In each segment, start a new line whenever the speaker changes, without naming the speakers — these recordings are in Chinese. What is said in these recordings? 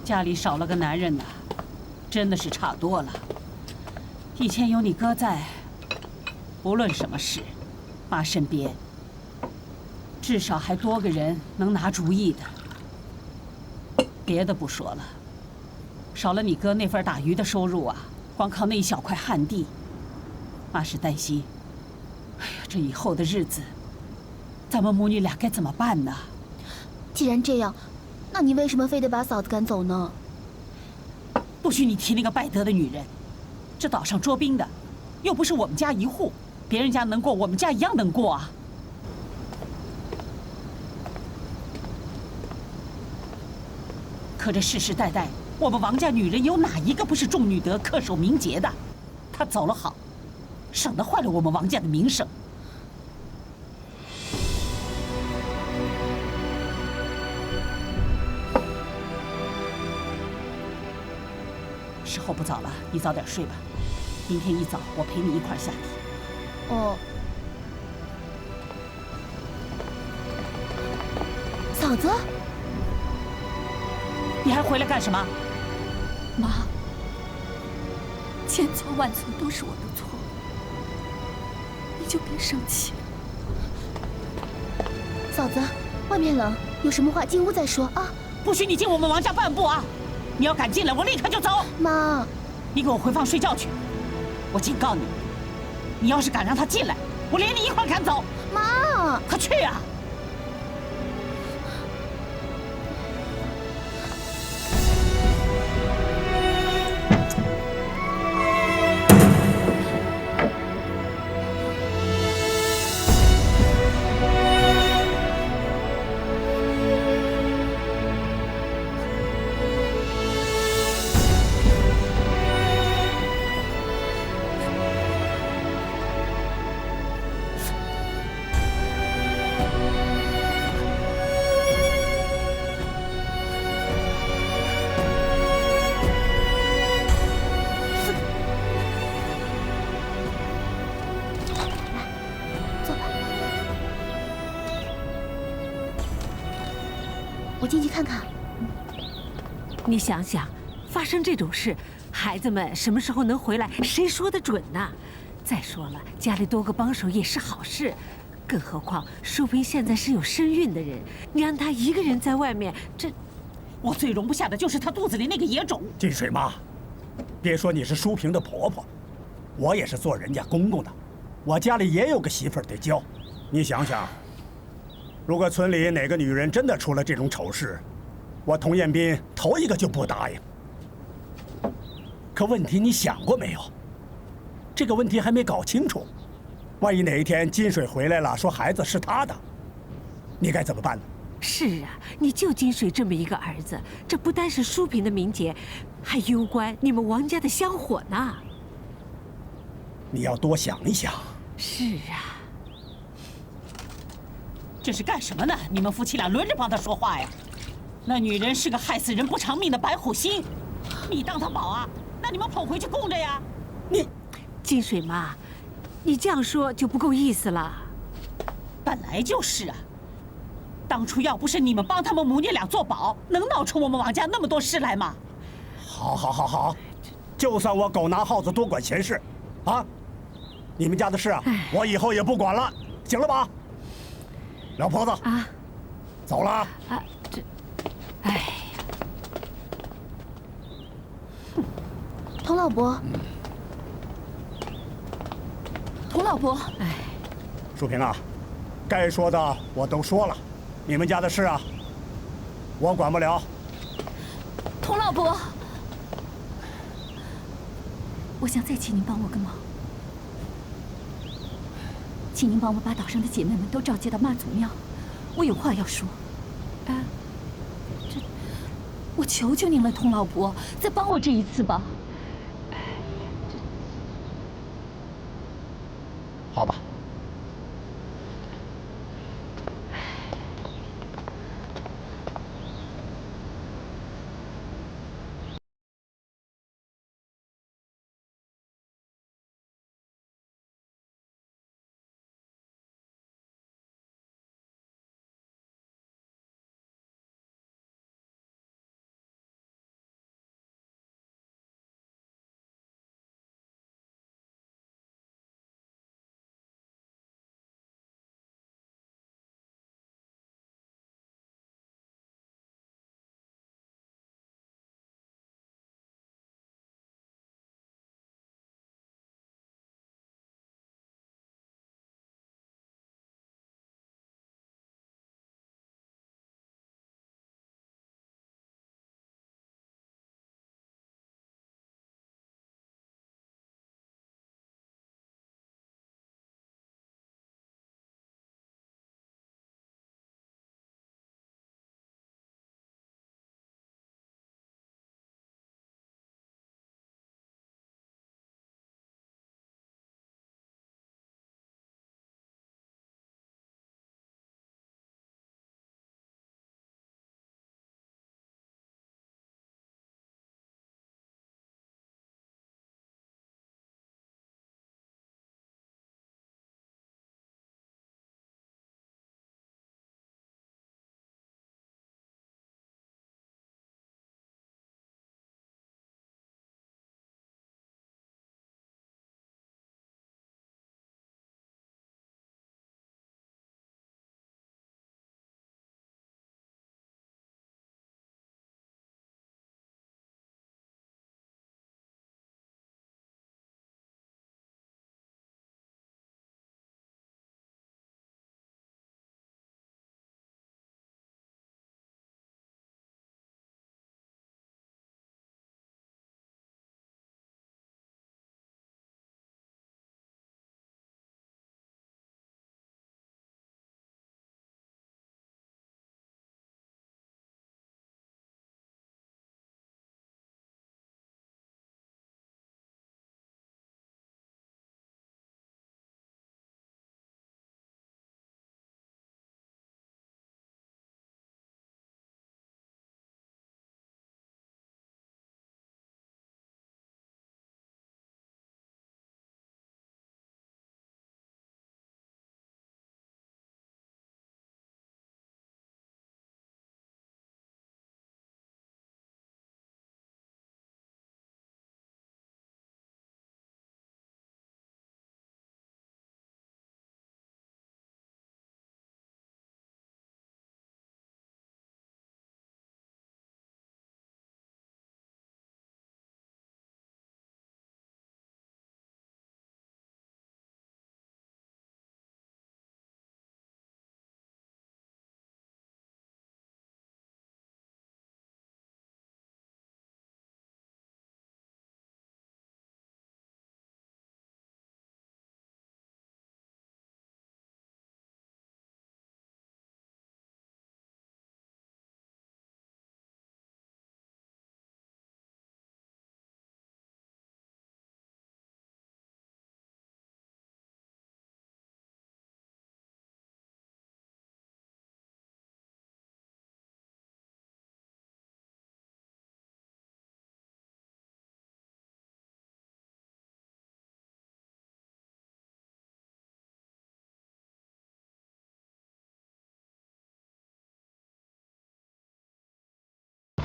家里少了个男人呐，真的是差多了。以前有你哥在，不论什么事，妈身边至少还多个人能拿主意的。别的不说了，少了你哥那份打鱼的收入啊，光靠那一小块旱地，妈是担心，哎呀，这以后的日子，咱们母女俩该怎么办呢？
既然这样，那你为什么非得把嫂子赶走呢？
不许你提那个败德的女人！这岛上捉兵的，又不是我们家一户，别人家能过，我们家一样能过啊！可这世世代代，我们王家女人有哪一个不是重女德、恪守名节的？她走了好，省得坏了我们王家的名声。时候不早了，你早点睡吧。明天一早我陪你一块儿下地。
哦，嫂子，
你还回来干什么？
妈，千错万错都是我的错，你就别生气。
嫂子，外面冷，有什么话进屋再说啊。
不许你进我们王家半步啊！你要敢进来，我立刻就走。
妈，
你给我回房睡觉去！我警告你，你要是敢让他进来，我连你一块赶走。
妈，
快去啊！
坐吧，我进去看看。
你想想，发生这种事，孩子们什么时候能回来，谁说得准呢？再说了，家里多个帮手也是好事，更何况淑萍现在是有身孕的人，你让她一个人在外面，这……
我最容不下的就是她肚子里那个野种。
金水妈，别说你是淑萍的婆婆，我也是做人家公公的，我家里也有个媳妇儿得教。你想想，如果村里哪个女人真的出了这种丑事，我童彦斌头一个就不答应。可问题你想过没有？这个问题还没搞清楚，万一哪一天金水回来了，说孩子是他的，你该怎么办呢？
是啊，你就金水这么一个儿子，这不单是淑萍的名节，还攸关你们王家的香火呢。
你要多想一想。
是啊，
这是干什么呢？你们夫妻俩轮着帮她说话呀？那女人是个害死人不偿命的白虎星，你当她宝啊？那你们捧回去供着呀。
你，
金水妈，你这样说就不够意思了。
本来就是啊，当初要不是你们帮他们母女俩做保，能闹出我们王家那么多事来吗？
好，好，好，好，就算我狗拿耗子多管闲事，啊，你们家的事啊，我以后也不管了，行了吧？老婆子
啊，
走了。
啊，这，哎呀，
童老伯，
童老伯，哎，
淑萍啊，该说的我都说了，你们家的事啊，我管不了。
童老伯，我想再请您帮我个忙，请您帮我把岛上的姐妹们都召集到妈祖庙，我有话要说。啊，这，我求求您了，童老伯，再帮我这一次吧。
好吧。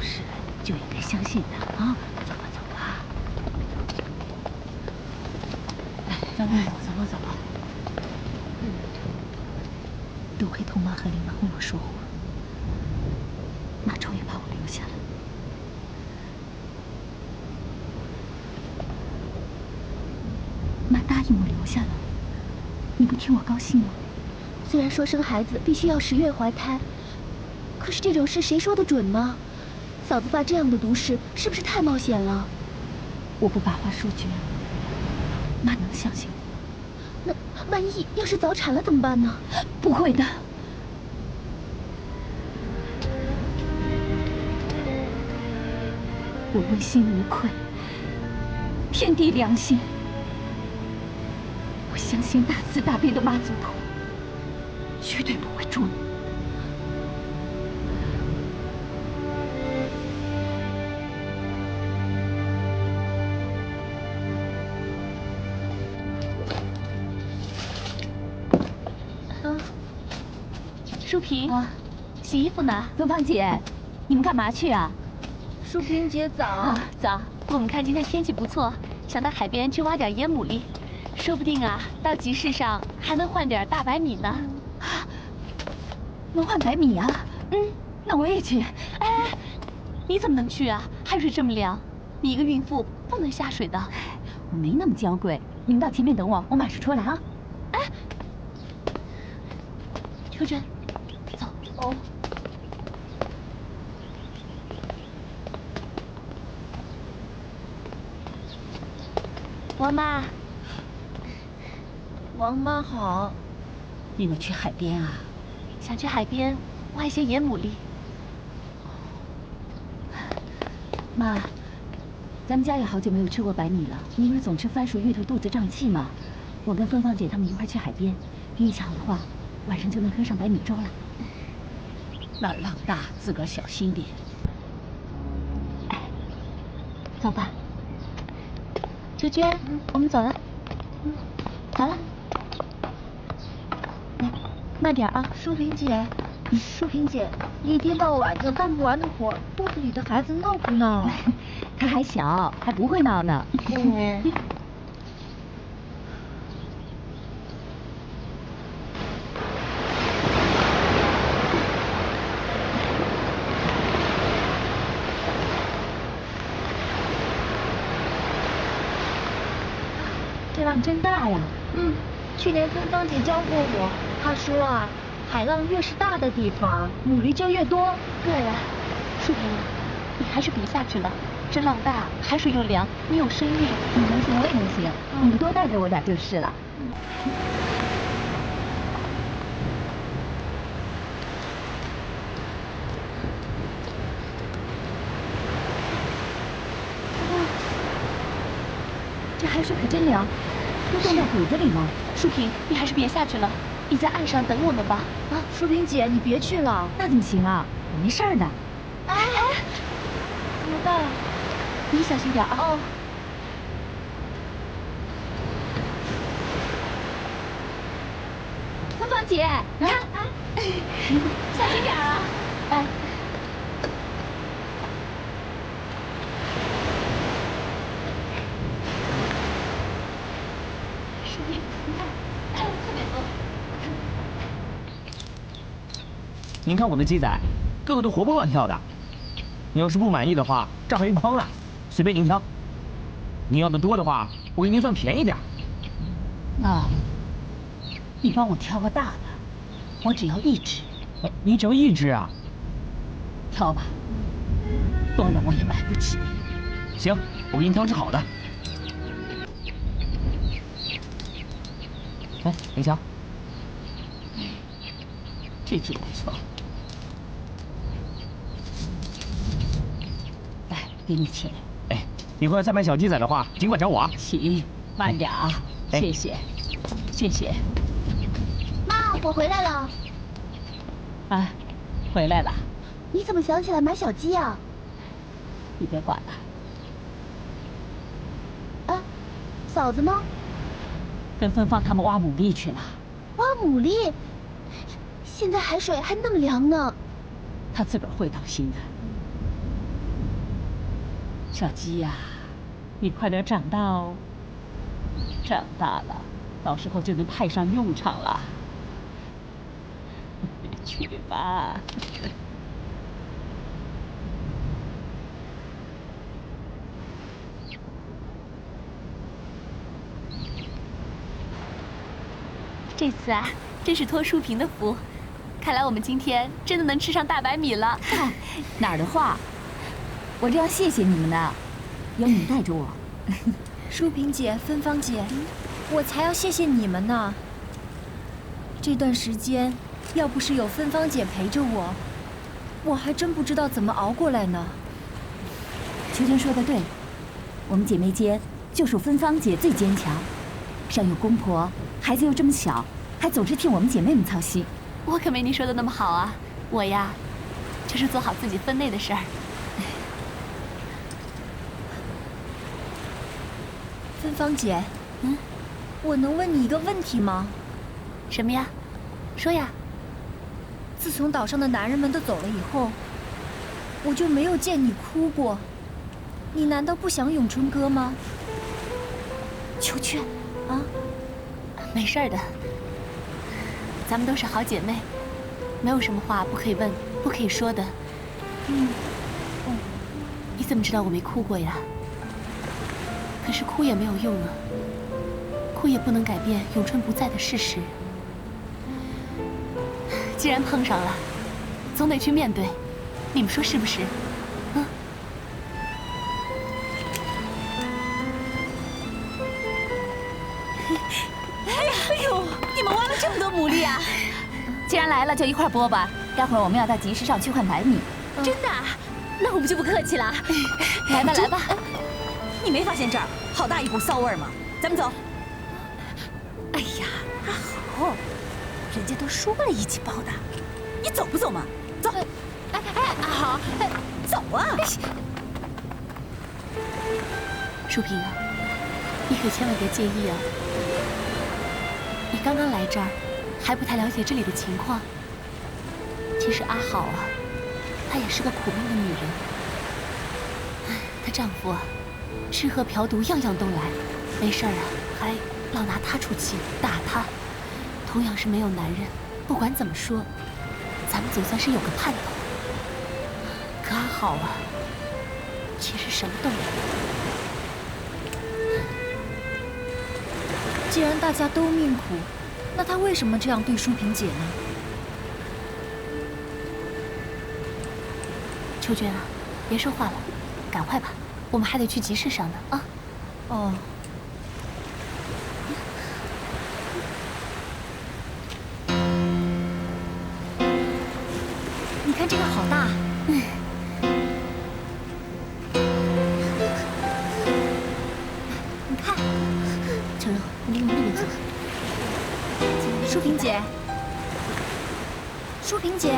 事，就应该相信他啊！走吧，走吧。来，张队，走吧，走吧。多亏童妈和林妈为我说话，妈终于把我留下了。妈答应我留下来，你不替我高兴吗？
虽然说生孩子必须要10月怀胎，可是这种事谁说得准呢？嫂子犯这样的毒誓，是不是太冒险了？
我不把话说绝，妈能相信我？
那万一要是早产了怎么办呢？
不会的。我问心无愧，天地良心。我相信大慈大悲的妈祖婆，绝对不会捉弄。
淑萍，
洗衣服呢。芬芳姐，你们干嘛去啊？
淑萍姐早。
早。
我们看今天天气不错，想到海边去挖点野牡蛎，说不定啊，到集市上还能换点大白米呢。
能换白米啊？那我也去。
哎，你怎么能去啊？海水这么凉，你一个孕妇不能下水的。
我没那么娇贵，你们到前面等我，我马上出来啊。
哎，秋珍，走。哦。王妈，
王妈好。
你们去海边啊？
想去海边挖一些野牡蛎。
妈，咱们家也好久没有吃过白米了。你不是总吃番薯芋头肚子胀气吗？我跟芬芳姐他们一块去海边，运气好的话，晚上就能喝上白米粥了。
那儿浪大，自个儿小心点。
哎，走吧。
秋娟，我们走了。好了。来，慢点啊，
淑萍姐。淑萍姐，一天到晚的干不完的活，肚子里的孩子闹不闹？
他还小，还不会闹呢。这浪真大呀！
去年芬芳姐教过我，她说啊，海浪越是大的地方，牡蛎就越多。
对了，淑萍，你还是别下去了，这浪大，海水又凉，你有身孕。
你能行我也能行，你们多带着我点就是了。这海水可真凉，都冻到骨子里了。
淑萍，你还是别下去了，你在岸上等我们吧。
啊，淑萍姐，你别去了。
那怎么行啊？我没事儿的。
哎，怎么办？
你小心点啊。
哦。
芬芳姐，你看，
小心点啊！
哎。
淑萍，你看，特别多。
您看我的鸡仔，个个都活蹦乱跳的。你要是不满意的话，这还有一筐呢，随便您挑。您要的多的话，我给您算便宜点。
那，你帮我挑个大的，我只要1只。
你只要1只啊？
挑吧，多了我也买不起。
行，我给您挑只好的。哎，您瞧，
这只不错。来，给你钱。
哎，以后要再买小鸡仔的话，尽管找我啊。
行，慢点啊，谢谢，谢谢。
妈，我回来了。
哎，回来了。
你怎么想起来买小鸡啊？
你别管了。
啊，嫂子呢？
跟芬芳他们挖牡蛎去了。
挖牡蛎？现在海水还那么凉呢。
他自个儿会当心的。小鸡呀，你快点长大哦。长大了，到时候就能派上用场了。去吧。
这次啊，真是托淑萍的福，看来我们今天真的能吃上大白米了。
哪儿的话，我这要谢谢你们呢，有你们带着我。
淑萍姐、芬芳姐，我才要谢谢你们呢。这段时间，要不是有芬芳姐陪着我，我还真不知道怎么熬过来呢。
秋娟说的对，我们姐妹间就属芬芳姐最坚强，上有公婆，孩子又这么小，还总是替我们姐妹们操心。
我可没你说的那么好啊，我呀，就是做好自己分内的事儿。
芬芳姐，我能问你一个问题吗？
什么呀？说呀。
自从岛上的男人们都走了以后，我就没有见你哭过。你难道不想咏春歌吗？
秋娟，
啊，
没事儿的，咱们都是好姐妹，没有什么话不可以问、不可以说的。你怎么知道我没哭过呀？可是哭也没有用啊，哭也不能改变咏春不在的事实。既然碰上了，总得去面对，你们说是不是？
哎呦，你们挖了这么多牡蛎啊！既然来了，就一块剥吧。待会儿我们要到集市上去换白米。
真的啊？那我们就不客气了。
来吧，来吧。你没发现这儿好大一股骚味吗？咱们走。哎呀，阿好，人家都说了一起包的，你走不走嘛？走。阿好，走啊！
淑萍啊，你可千万别介意啊。你刚刚来这儿，还不太了解这里的情况。其实阿好啊，她也是个苦命的女人。她丈夫啊，吃喝嫖赌样样都来，没事儿啊还老拿她出气，打她。同样是没有男人，不管怎么说，咱们总算是有个盼头。可阿好啊，其实什么都没有。
既然大家都命苦，那他为什么这样对淑萍姐呢？
秋娟啊，别说话了，赶快吧，我们还得去集市上呢啊。
哦。你看这个好大。你看，
程柔，你往那边走。
淑萍姐，淑萍姐，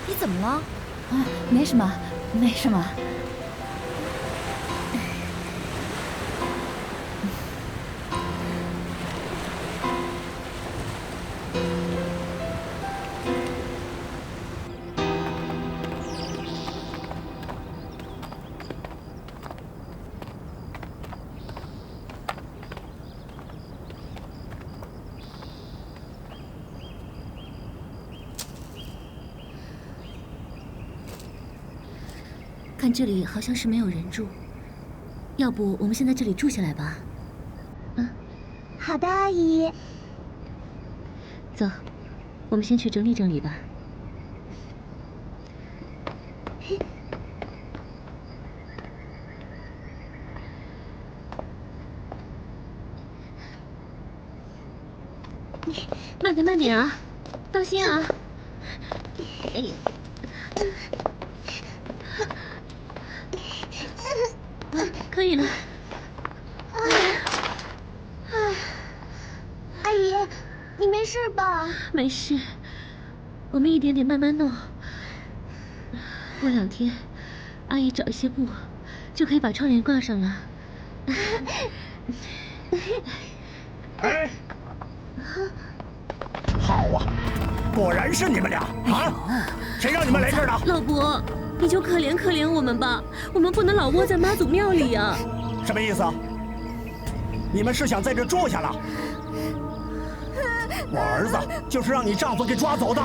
你怎么了？
啊，没什么，没什么。
看这里好像是没有人住，要不我们先在这里住下来吧？
好的，阿姨。
走，我们先去整理整理吧。慢点，慢点啊，当心啊！可以了。
阿姨，你没事吧？
没事，我们一点点慢慢弄。过2天，阿姨找一些布，就可以把窗帘挂上了。
哎，好啊，果然是你们俩啊！谁让你们来这儿的？
老伯，
你就可怜可怜我们吧，我们不能老窝在妈祖庙里呀。
什么意思啊？你们是想在这住下了？我儿子就是让你丈夫给抓走的，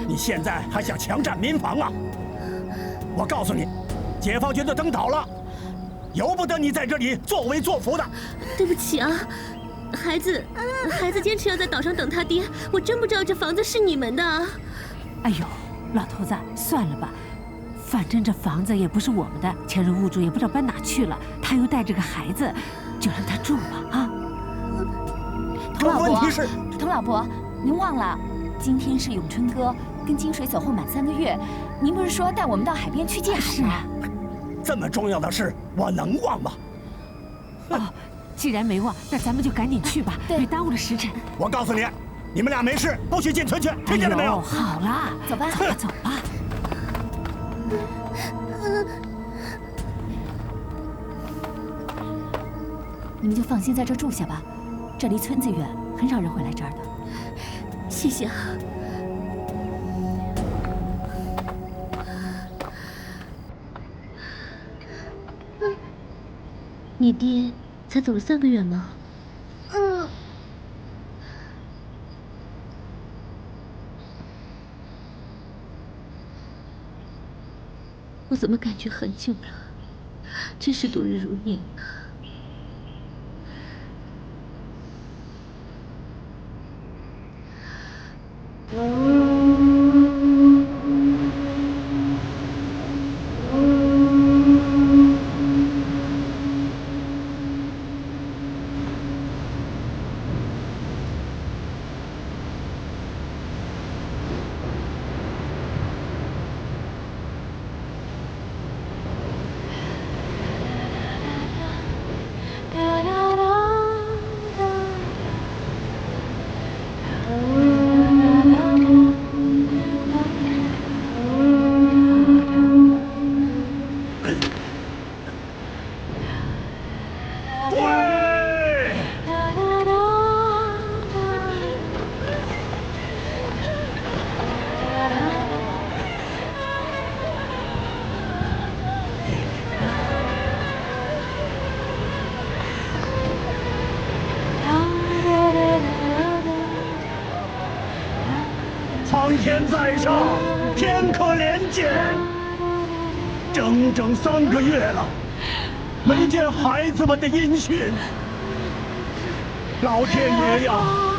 你现在还想强占民房啊？我告诉你，解放军的灯倒了，由不得你在这里作威作福的。
对不起啊，孩子坚持要在岛上等他爹，我真不知道这房子是你们的。
哎呦，老头子，算了吧，反正这房子也不是我们的，前任屋主也不知道搬哪去了，他又带着个孩子，就让他住吧啊。
童老伯
问题是，
童老伯，您忘了，今天是咏春哥跟金水走后满3个月，您不是说带我们到海边去见海吗？
这么重要的事，我能忘吗？
哦，既然没忘，那咱们就赶紧去吧，别耽误了时辰。
我告诉你，你们俩没事，不许进村去，听见了没有？
好了，
走吧，
走吧，走吧。
你们就放心在这住下吧，这离村子远，很少人会来这儿的。
谢谢啊。你爹才走了3个月吗？我怎么感觉很久了？真是度日如年啊！
苍天在上，天可怜见。整3个月了，没见孩子们的音讯。老天爷呀，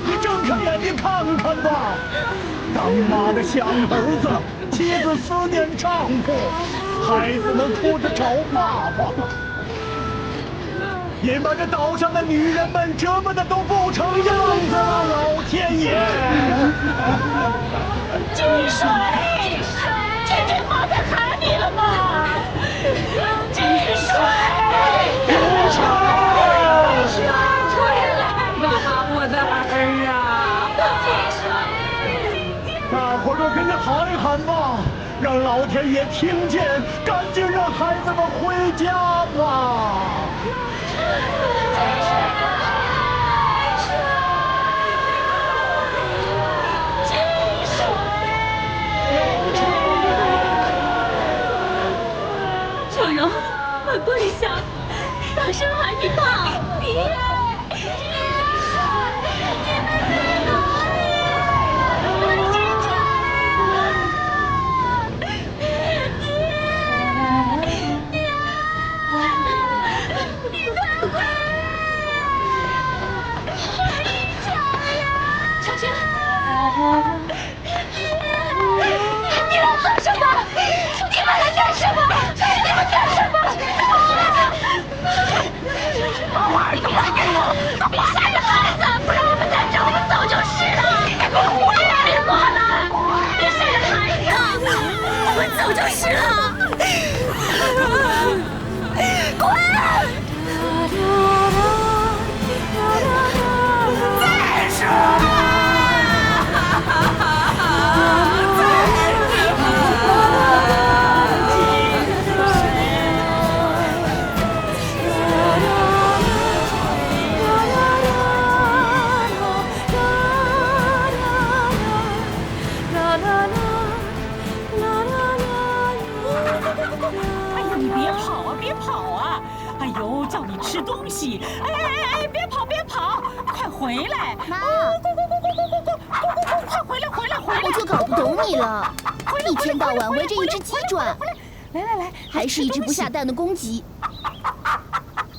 你睁开眼睛看看吧！当妈的想儿子，妻子思念丈夫，孩子们哭着找爸爸。你把这岛上的女人们折磨的都不成样子了，老天爷！
金水，天天妈在喊你了吗？金水，金水，回来吧，我的儿啊！金水，
大伙都跟着喊一喊吧，让老天爷听见，赶紧让孩子们回家吧。
小柔，快跪下，大声喊你爸！爹！走就是了，滚！再说。
跑啊！哎呦，叫你吃东西！哎，别跑别跑，快回来！
妈，
快回来回来！
我就搞不懂你了，一天到晚围着一只鸡转，
来，
还是一只不下蛋的公鸡。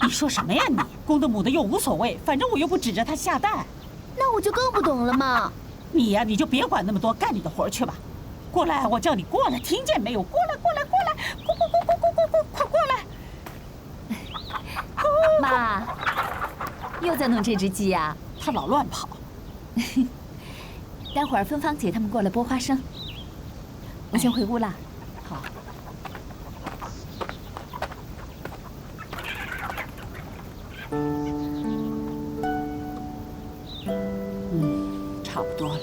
你说什么呀你？公的母的又无所谓，反正我又不指着它下蛋。
那我就更不懂了嘛。
你呀，你就别管那么多，干你的活去吧。过来，我叫你过来，听见没有？过来，快过来！
妈，又在弄这只鸡呀？
它老乱跑。
待会儿芬芳姐他们过来剥花生，我先回屋了。
好。差不多了，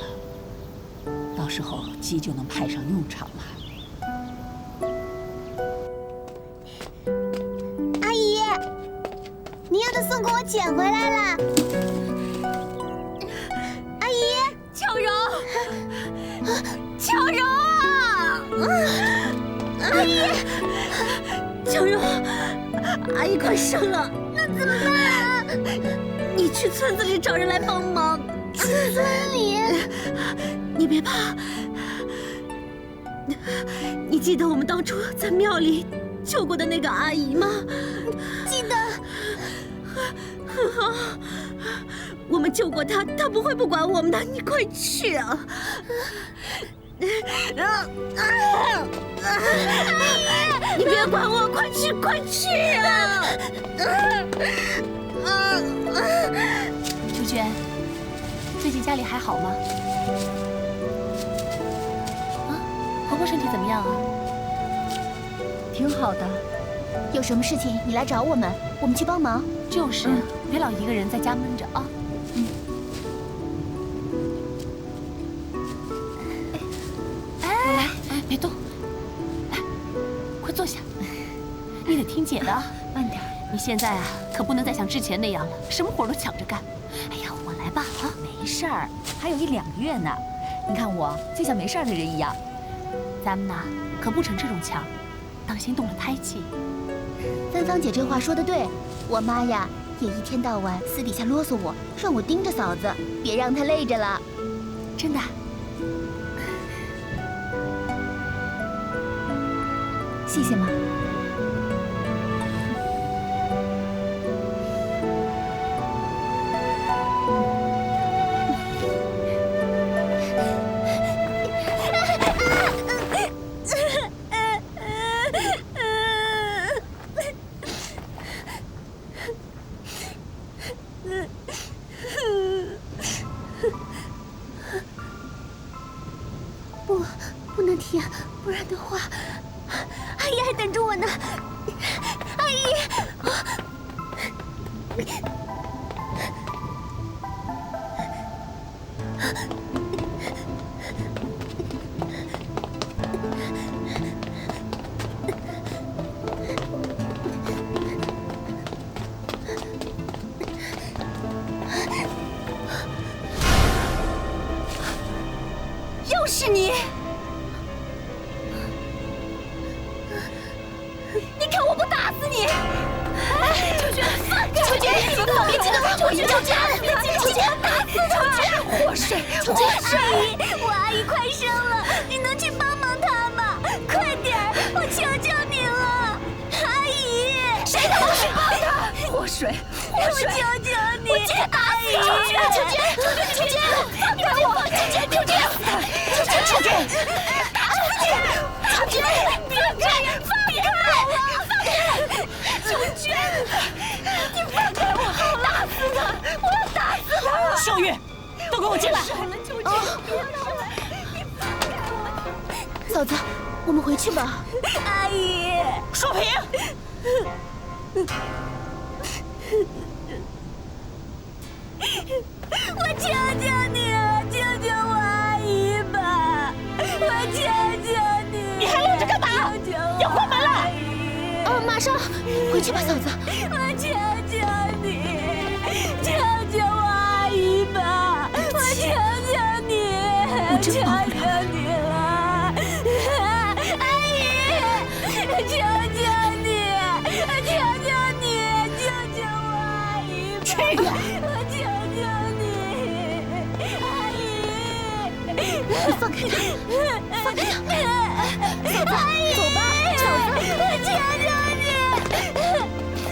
到时候鸡就能派上用场了。
阿姨，您要的送给我捡回来了。阿姨，
巧柔，巧柔啊！阿姨，巧柔，阿姨快生了，那怎么办啊？你去村子里找人来帮忙。村里？你别怕。你记得我们当初在庙里救过的那个阿姨吗？记得。很好，我们救过她，她不会不管我们的。你快去啊！阿姨，你别管我，快去，快去啊！
秋娟，最近家里还好吗？啊，婆婆身体怎么样啊？
挺好的。
有什么事情你来找我们，我们去帮忙。
就是，别老一个人在家闷着啊。来，别动，来，快坐下。你得听姐的啊，
慢点。
你现在啊，可不能再像之前那样了，什么活都抢着干。哎呀，我来吧啊，
没事儿，还有1、2个月呢。你看我就像没事儿的人一样。
咱们呐，可不成这种强，当心动了胎气。
芬芳姐这话说的对，我妈呀也一天到晚私底下啰嗦我，让我盯着嫂子，别让她累着了。
真的？
谢谢妈。
不能停，不然的话，阿姨还等着我呢。阿姨，
又是你！你看我不打死你！哎，秋娟，秋娟，你们别激动，秋娟，秋娟，打死他！祸水，阿姨，我阿姨快生了，你能去帮忙她吗？快点儿，我求求你了，阿姨！谁他妈去帮她？祸水，我求求你！我直接打死他！秋娟，放开我！秋娟，秋娟，别这样，放开我！放开！秋娟，你放开我！我打死他！我要打死他！
秀玉，都给我进来！
秋娟，别闹了！你放开我！
嫂子，我们回去吧。
阿姨，
淑萍，
我求求你了，救救我阿姨吧！我求求你！
你还愣着干嘛？要关门了！
哦，马上回去吧，嫂子。
我求求你，救救我阿姨吧！我求求你，
我真帮不了
求求你了，阿姨，求求你，求
远！
我求求你，阿姨！
你放开他！放开他！
阿姨，
走吧，
嫂子，我求求你，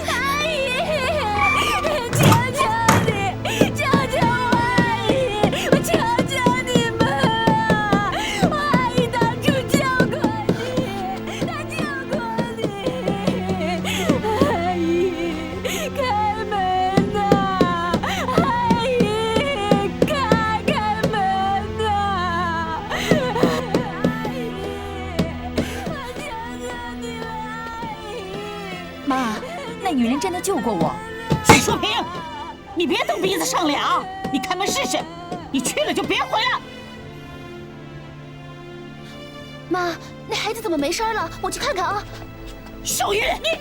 阿姨！求求你，救救我阿姨！我求求你们啊！我阿姨当初救过你，她救过你，阿姨，开门呐！阿姨，开门呐！阿姨，我求求你们，阿姨！
妈，那女人真的救过我。
许淑萍，你别蹬鼻子上梁，你开门试试，你去了就别回来。
妈，那孩子怎么没声了？我去看看啊。
秀玉，你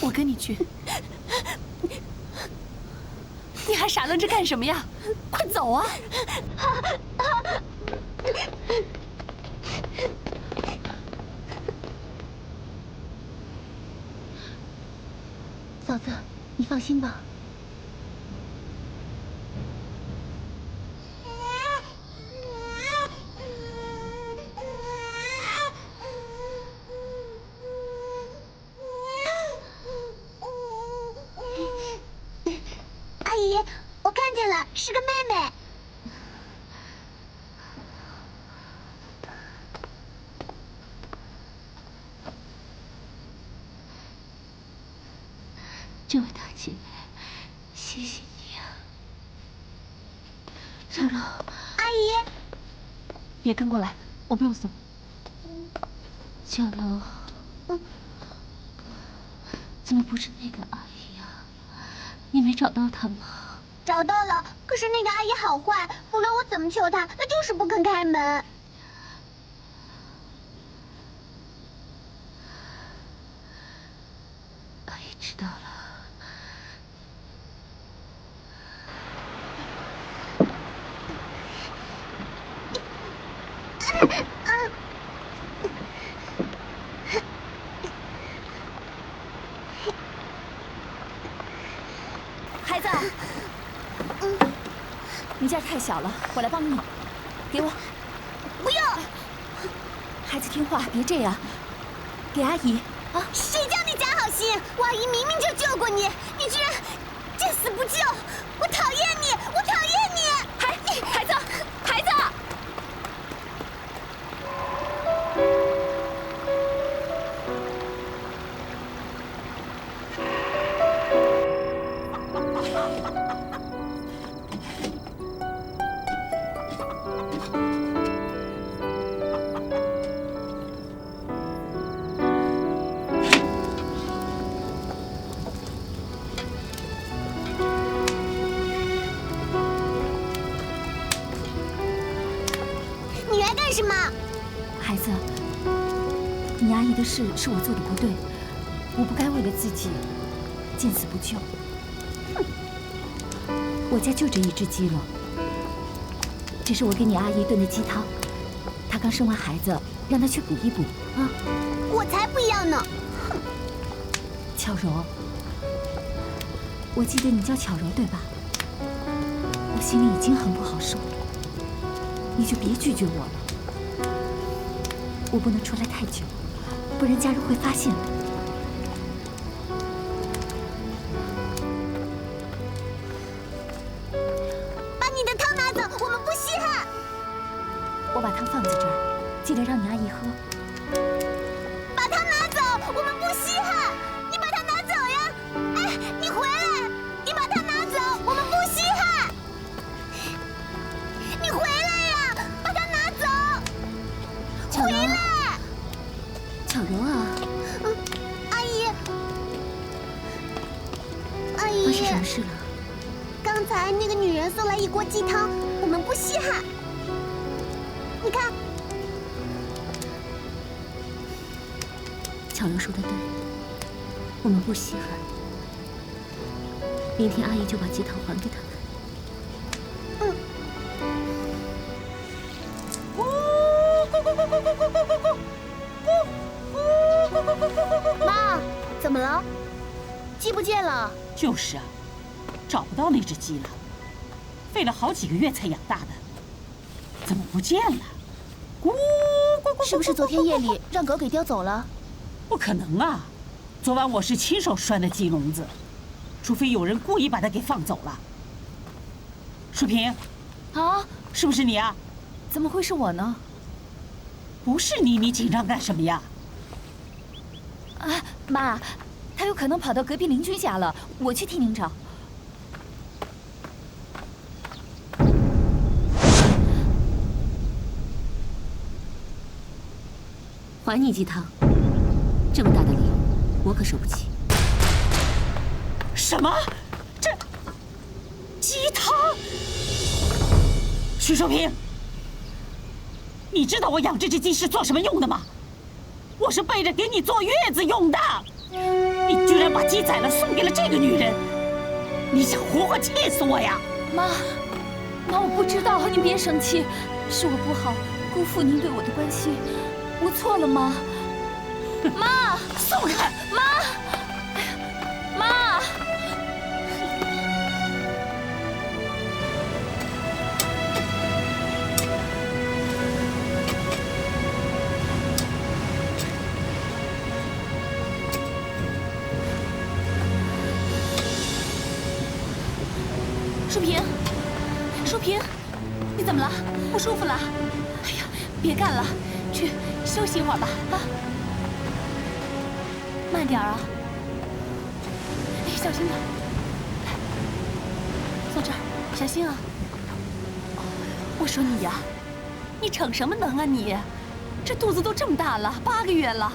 我跟你去。你还傻愣着干什么呀？快走啊！
嫂子，你放心吧。
阿姨，我看见了，是个妹妹。
这位大姐，谢谢你啊。小柔，
阿姨，
别跟过来，我不用送。小柔，怎么不是那个阿姨啊？你没找到她吗？
找到了，可是那个阿姨好坏，不论我怎么求她，她就是不肯开门。
阿姨知道了。
孩子，你家太小了，我来帮你。给我。
不要！
孩子听话，别这样。给阿姨。
啊！谁叫你假好心？我阿姨明明就救过你，你居然见死不救！我讨厌你！我讨厌你！
孩子，孩子！
你来干什么？
孩子，你阿姨的事是我做的不对，我不该为了自己见死不救。我家就这一只鸡了，这是我给你阿姨炖的鸡汤，她刚生完孩子，让她去补一补啊。
我才不要呢！
巧柔，我记得你叫巧柔对吧？我心里已经很不好受了，你就别拒绝我了。我不能出来太久，不然家人会发现的。
把你的汤拿走，我们不稀罕。
我把汤放在这儿，记得让你阿姨喝。
把汤拿走，我们不稀罕。你把它拿走呀！哎，你回来！你把它拿走，我们不稀罕。你回来呀！把它拿走。
巧柔，
回来！
巧柔啊，
阿姨，阿姨，
发生什么事了？
刚才那个女人送来一锅鸡汤，我们不稀罕。你看，
巧柔说的对，我们不稀罕。明天阿姨就把鸡汤还给他们。
鸡不见了。
就是啊，找不到那只鸡了，费了好几个月才养大的，怎么不见了？咕咕咕！
是不是昨天夜里让狗给叼走了？
不可能啊！昨晚我是亲手拴的鸡笼子，除非有人故意把它给放走了。淑萍，
啊，
是不是你啊？
怎么会是我呢？
不是你，你紧张干什么呀？
啊，妈，他有可能跑到隔壁邻居家了，我去替您找。
还你鸡汤，这么大的礼，我可收不起。
什么？这鸡汤？徐淑萍，你知道我养这只鸡是做什么用的吗？我是背着给你坐月子用的。你居然把鸡宰了送给了这个女人，你想活活气死我呀！
妈，我不知道，您别生气，是我不好，辜负您对我的关心，我错了，妈。妈，
松开！
妈，妈。
淑萍，淑萍，你怎么了？不舒服了？哎呀，别干了，去休息一会儿吧。啊，慢点啊！哎，小心点。来，坐这儿，小心啊！我说你呀，你逞什么能啊你？这肚子都这么大了，8个月了，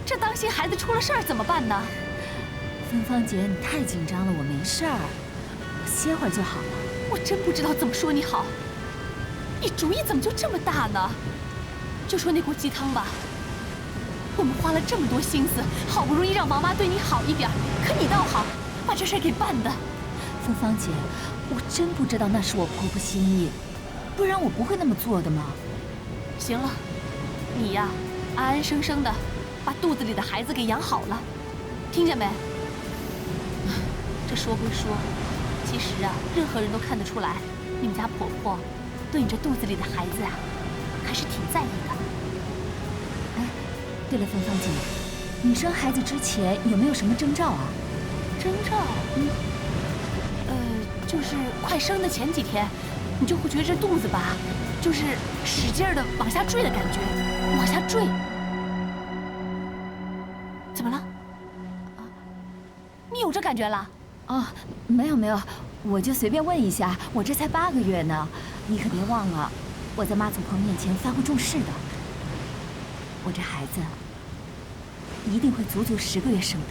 这当心孩子出了事儿怎么办呢？
芬芳姐，你太紧张了，我没事儿。歇会儿就好了。
我真不知道怎么说你好，你主意怎么就这么大呢？就说那锅鸡汤吧，我们花了这么多心思，好不容易让王妈对你好一点，可你倒好，把这事给办的。
芬芳姐，我真不知道那是我婆婆心意，不然我不会那么做的嘛。
行了，你呀，安安生生的把肚子里的孩子给养好了，听见没？这说归说。其实啊，任何人都看得出来，你们家婆婆对你这肚子里的孩子啊，还是挺在意的。
哎，对了，芬芳姐，你生孩子之前有没有什么征兆啊？
征兆？就是快生的前几天，你就会觉得这肚子吧，就是使劲的往下坠的感觉，往下坠。怎么了？啊，你有这感觉了？
哦，没有，我就随便问一下，我这才8个月呢，你可别忘了，我在妈祖婆面前发过重誓的，我这孩子一定会足足10个月生的。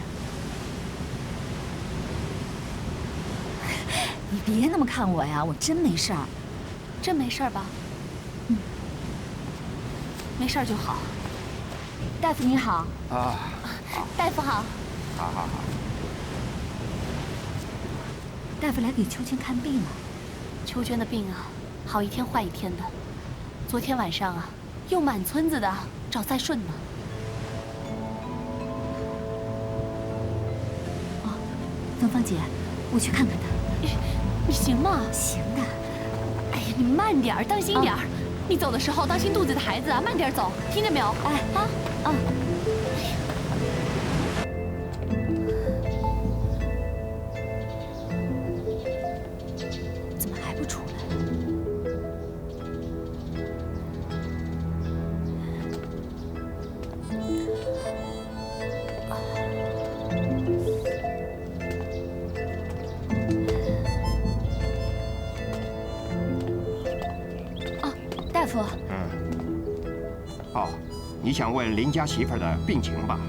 你别那么看我呀，我真没事儿。
真没事儿吧？
嗯，
没事儿就好。
大夫你好。
啊，
大夫好。
好。
大夫来给秋娟看病了。
秋娟的病啊，好一天坏一天的。昨天晚上啊，又满村子的找赛顺呢。
哦，芬芳姐，我去看看她。
你行吗？
行的。
哎呀，你慢点儿，当心点儿。你走的时候当心肚子的孩子啊，慢点走，听见没有？
哎，
啊，
嗯。大夫。
哦，你想问林家媳妇的病情吧？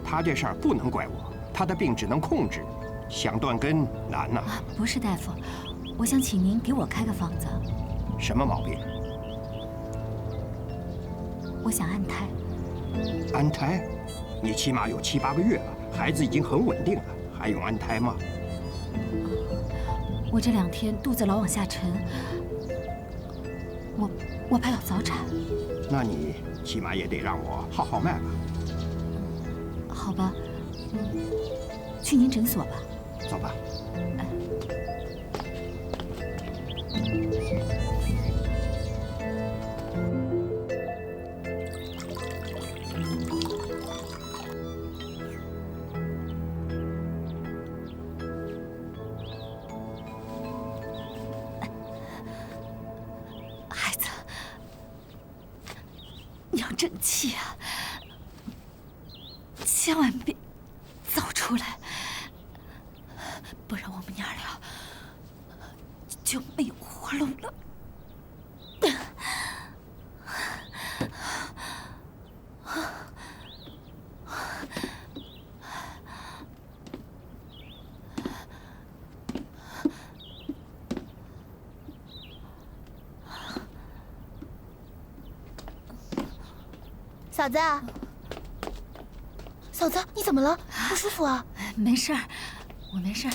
她这事儿不能怪我，她的病只能控制，想断根难呐。
不是大夫，我想请您给我开个方子。
什么毛病？
我想安胎。
安胎？你起码有7、8个月了，孩子已经很稳定了，还用安胎吗？
我这2天肚子老往下沉，我怕要早产。
那你起码也得让我号号脉吧。
好吧，
去您诊所吧。
走吧。
孩子，你要争气啊！千万别走出来，不然我们娘俩就没有活路了。
嫂子，嫂子，你怎么了？不舒服啊？
没事儿，我没事儿。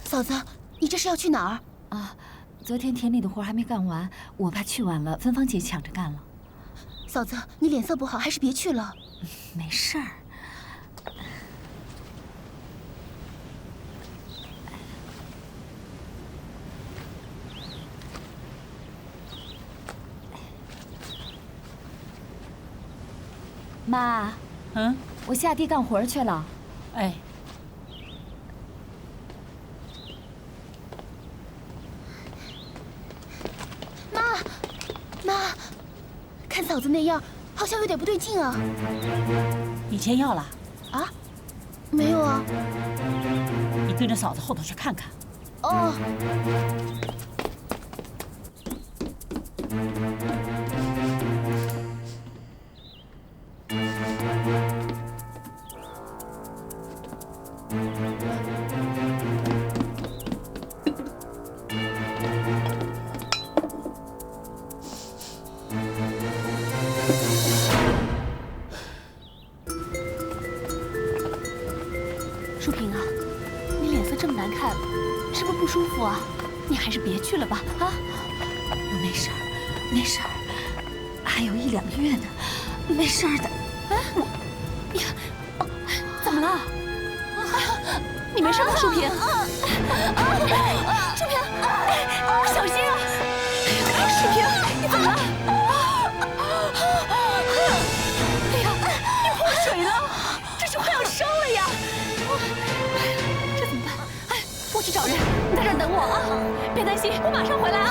嫂子，你这是要去哪儿？
啊，昨天田里的活还没干完，我怕去晚了，芬芳姐抢着干了。
嫂子，你脸色不好，还是别去了。
没事儿。妈，我下地干活去了。
哎，
妈，看嫂子那样，好像有点不对劲啊。
你签药了？
啊？没有啊。
你跟着嫂子后头去看看。
哦。
淑萍啊，你脸色这么难看，是不是不舒服啊？你还是别去了吧，啊！
我没事儿，没事儿，还有1、2个月呢，没事儿的。
哎，你，怎么了？你没事吧，淑萍？淑萍，小心啊！淑萍，你怎么了？哎呀，你破水了，这就快要生了呀！这怎么办？哎，我去找人，你在这儿等我啊！别担心，我马上回来啊！